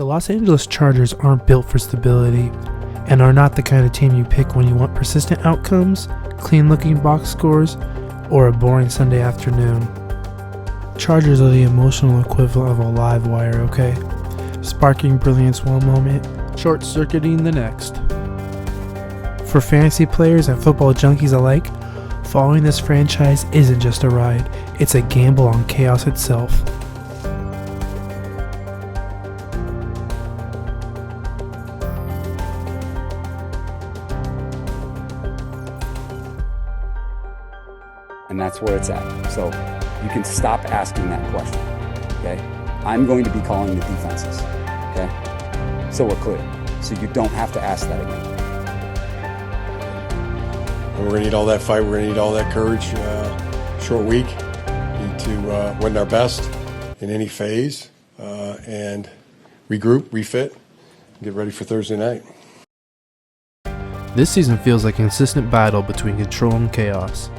Los Angeles Chargers aren't built for stability and are not the kind of team you pick when you want persistent outcomes, clean-looking box scores, or a boring Sunday afternoon. Chargers are the emotional equivalent of a live wire, okay? Sparking brilliance one moment, short-circuiting the next. For fantasy players and football junkies alike, following this franchise isn't just a ride, it's a gamble on chaos itself. And that's where it's at. So you can stop asking that question, okay? I'm going to be calling the defenses, okay? So we're clear. So you don't have to ask that again. We're going to need all that fight. We're going to need all that courage. Short week. Need to win our best in any phase and regroup, refit, and get ready for Thursday night. This season feels like a consistent battle between control and chaos.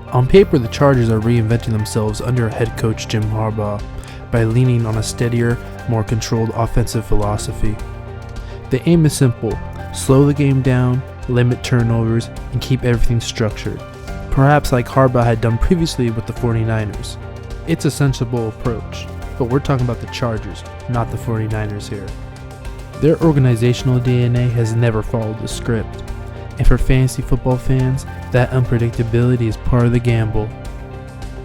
On paper, the Chargers are reinventing themselves under head coach Jim Harbaugh by leaning on a steadier, more controlled offensive philosophy. The aim is simple: slow the game down, limit turnovers, and keep everything structured, perhaps like Harbaugh had done previously with the 49ers. It's a sensible approach, but we're talking about the Chargers, not the 49ers here. Their organizational DNA has never followed the script, and for fantasy football fans, that unpredictability is part of the gamble.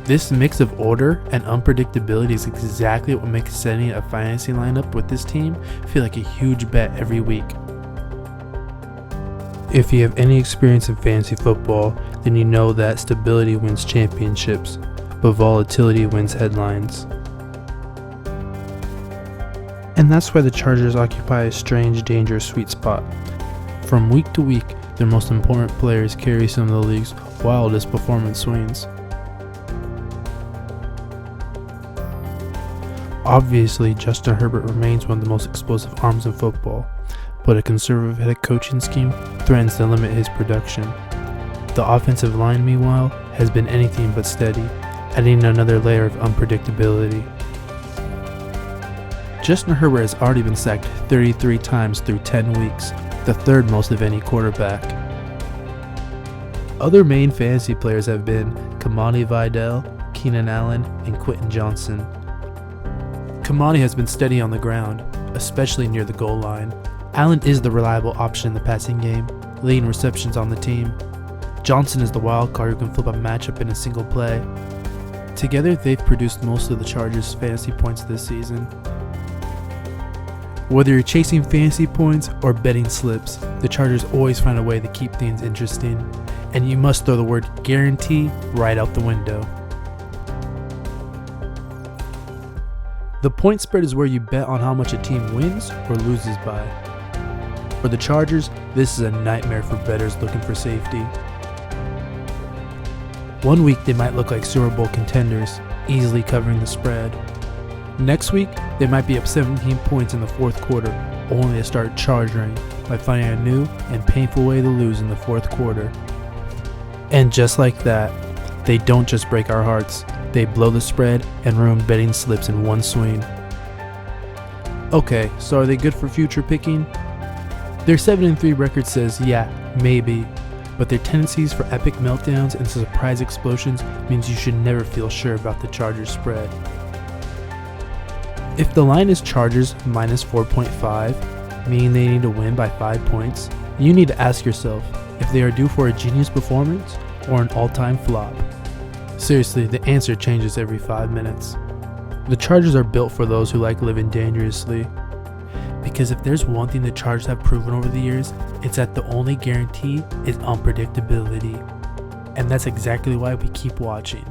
This mix of order and unpredictability is exactly what makes setting a fantasy lineup with this team feel like a huge bet every week. If you have any experience in fantasy football, then you know that stability wins championships, but volatility wins headlines. And that's why the Chargers occupy a strange, dangerous sweet spot. From week to week, their most important players carry some of the league's wildest performance swings. Obviously, Justin Herbert remains one of the most explosive arms in football, but a conservative head coaching scheme threatens to limit his production. The offensive line, meanwhile, has been anything but steady, adding another layer of unpredictability. Justin Herbert has already been sacked 33 times through 10 weeks, the third most of any quarterback. Other main fantasy players have been Kamani Vidal, Keenan Allen, and Quentin Johnson. Kamani has been steady on the ground, especially near the goal line. Allen is the reliable option in the passing game, leading receptions on the team. Johnson is the wild card who can flip a matchup in a single play. Together, they've produced most of the Chargers' fantasy points this season. Whether you're chasing fantasy points or betting slips, the Chargers always find a way to keep things interesting, and you must throw the word guarantee right out the window. The point spread is where you bet on how much a team wins or loses by. For the Chargers, this is a nightmare for bettors looking for safety. One week they might look like Super Bowl contenders, easily covering the spread. Next week, they might be up 17 points in the fourth quarter, only to start charging by finding a new and painful way to lose in the fourth quarter. And just like that, they don't just break our hearts, they blow the spread and ruin betting slips in one swing. Okay, so are they good for future picking? Their 7-3 record says yeah, maybe, but their tendencies for epic meltdowns and surprise explosions means you should never feel sure about the Chargers spread. If the line is Chargers minus 4.5, meaning they need to win by 5 points, you need to ask yourself if they are due for a genius performance or an all-time flop. Seriously, the answer changes every 5 minutes. The Chargers are built for those who like living dangerously. Because if there's one thing the Chargers have proven over the years, it's that the only guarantee is unpredictability. And that's exactly why we keep watching.